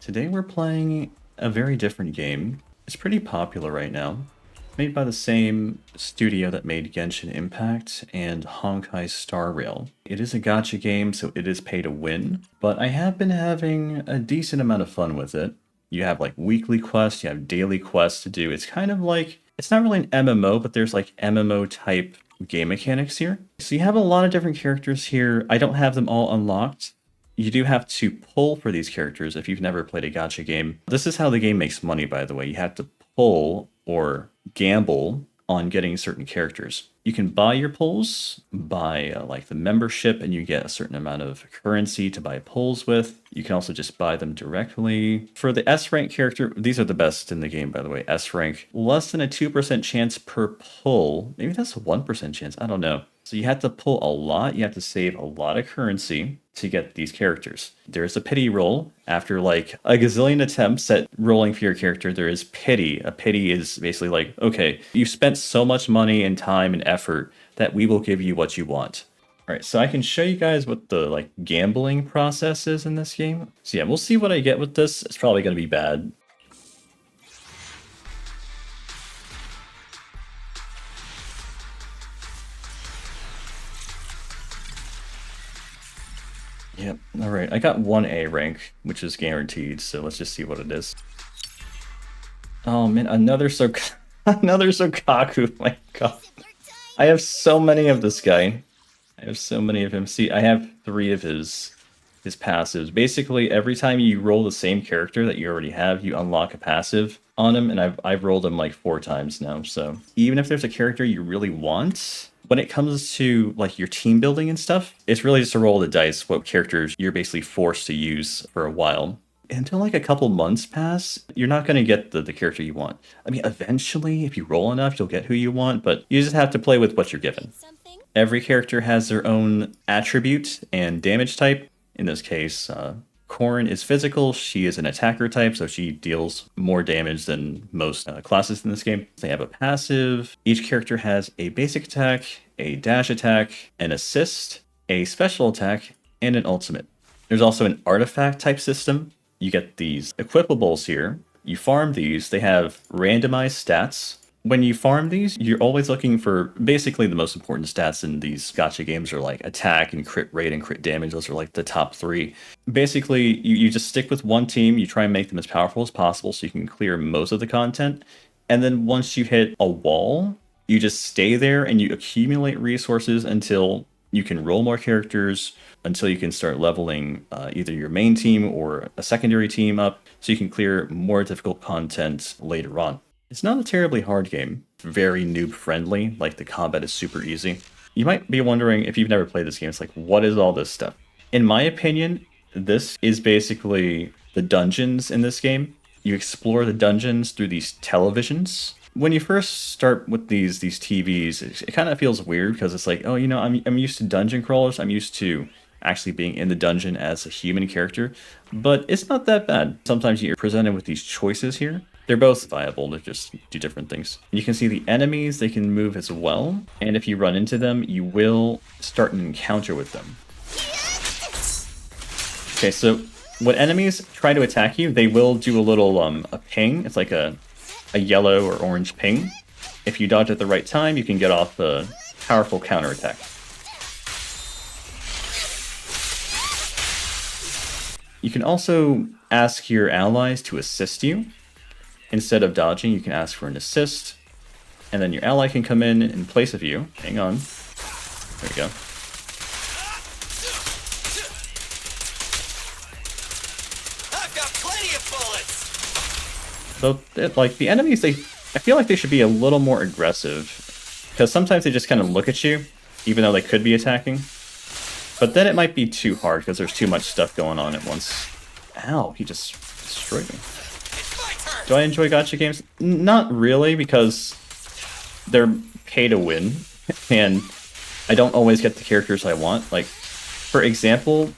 Today we're playing a very different game. It's pretty popular right now. Made by the same studio that made Genshin Impact and Honkai Star Rail. It is a gacha game, so it is pay to win, but I have been having a decent amount of fun with it. You have like weekly quests, you have daily quests to do. It's kind of like, it's not really an MMO, but there's like MMO type game mechanics here. So you have a lot of different characters here. I don't have them all unlocked. You do have to pull for these characters if you've never played a gacha game. This is how the game makes money, by the way. You have to pull or gamble on getting certain characters. You can buy your pulls, buy like the membership, and you get a certain amount of currency to buy pulls with. You can also just buy them directly. For the S rank character, these are the best in the game, by the way. S rank, less than a 2% chance per pull. Maybe that's a 1% chance, I don't know. So you have to pull a lot, you have to save a lot of currency to get these characters. There's a pity roll. After like a gazillion attempts at rolling for your character, there is pity. A pity is basically like, okay, you've spent so much money and time and effort that we will give you what you want. All right, so I can show you guys what the like gambling process is in this game. So yeah, we'll see what I get with this. It's probably going to be bad. Yep, alright, I got 1A rank, which is guaranteed, so let's just see what it is. Oh man, another another Sokaku, my god. I have so many of this guy. I have so many of him. See, I have 3 of his passives. Basically, every time you roll the same character that you already have, you unlock a passive on him, and I've rolled him like 4 times now, so even if there's a character you really want, when it comes to like your team building and stuff, it's really just a roll of the dice what characters you're basically forced to use for a while. Until like a couple months pass, you're not going to get the character you want. I mean, eventually, if you roll enough, you'll get who you want, but you just have to play with what you're given. Every character has their own attribute and damage type. In this case, Corrin is physical, she is an attacker type, so she deals more damage than most classes in this game. They have a passive. Each character has a basic attack, a dash attack, an assist, a special attack, and an ultimate. There's also an artifact type system. You get these equipables here. You farm these. They have randomized stats. When you farm these, you're always looking for basically the most important stats in these gacha games are like attack and crit rate and crit damage. Those are like the top 3. Basically, you just stick with one team, you try and make them as powerful as possible so you can clear most of the content. And then once you hit a wall, you just stay there and you accumulate resources until you can roll more characters, until you can start leveling either your main team or a secondary team up so you can clear more difficult content later on. It's not a terribly hard game, very noob friendly, like the combat is super easy. You might be wondering if you've never played this game, it's like, what is all this stuff? In my opinion, this is basically the dungeons in this game. You explore the dungeons through these televisions. When you first start with these TVs, it kind of feels weird because it's like, oh, you know, I'm used to dungeon crawlers, I'm used to actually being in the dungeon as a human character, but it's not that bad. Sometimes you're presented with these choices here. They're both viable, they just do different things. You can see the enemies, they can move as well, and if you run into them, you will start an encounter with them. Okay, so when enemies try to attack you, they will do a little a ping. It's like a yellow or orange ping. If you dodge at the right time, you can get off a powerful counterattack. You can also ask your allies to assist you. Instead of dodging, you can ask for an assist, and then your ally can come in place of you. Hang on. There we go. I've got plenty of bullets. So, like, the enemies, I feel like they should be a little more aggressive, because sometimes they just kind of look at you, even though they could be attacking. But then it might be too hard, because there's too much stuff going on at once. Ow, he just destroyed me. Do I enjoy gacha games? Not really, because they're pay to win, and I don't always get the characters I want. Like, for example,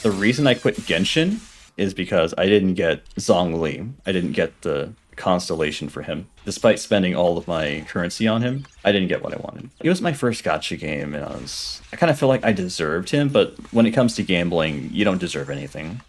the reason I quit Genshin is because I didn't get Zhongli. I didn't get the constellation for him. Despite spending all of my currency on him, I didn't get what I wanted. It was my first gacha game, and I kind of feel like I deserved him, but when it comes to gambling, you don't deserve anything.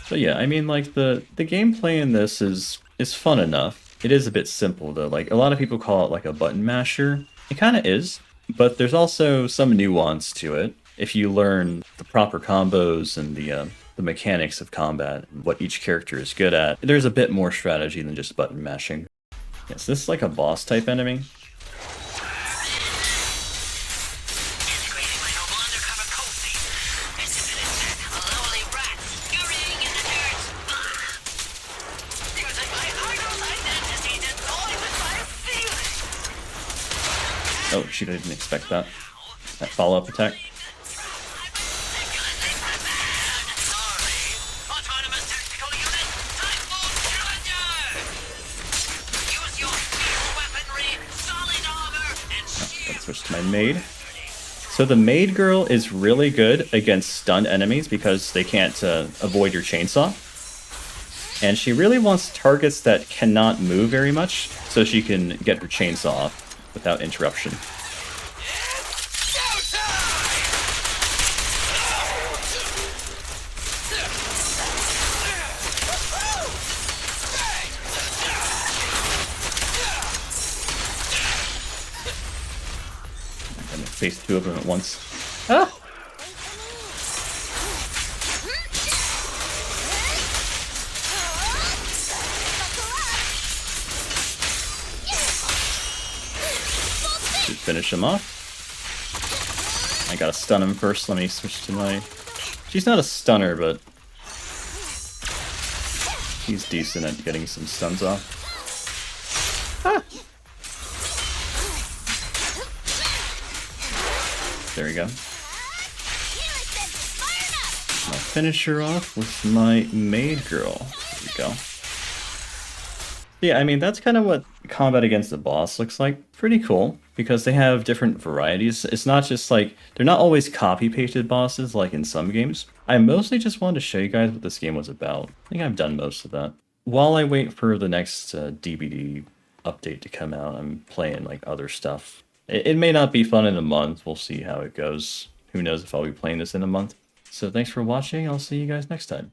But yeah, I mean, like the gameplay in this is fun enough. It is a bit simple though. Like a lot of people call it like a button masher. It kind of is, but there's also some nuance to it. If you learn the proper combos and the mechanics of combat and what each character is good at, there's a bit more strategy than just button mashing. Yes, this is like a boss type enemy. Oh, shoot, I didn't expect that. That follow-up attack. Let's switch to my maid. So the maid girl is really good against stunned enemies because they can't avoid your chainsaw. And she really wants targets that cannot move very much so she can get her chainsaw off without interruption. I'm gonna face two of them at once. Ah! Finish him off. I gotta stun him first. Let me switch to my... She's not a stunner, but he's decent at getting some stuns off. Ah! There we go. I'll finish her off with my maid girl. There we go. Yeah, I mean, that's kind of what combat against the boss looks like. Pretty cool, because they have different varieties. It's not just like, they're not always copy-pasted bosses like in some games. I mostly just wanted to show you guys what this game was about. I think I've done most of that. While I wait for the next DBD update to come out, I'm playing like other stuff. It may not be fun in a month. We'll see how it goes. Who knows if I'll be playing this in a month. So thanks for watching. I'll see you guys next time.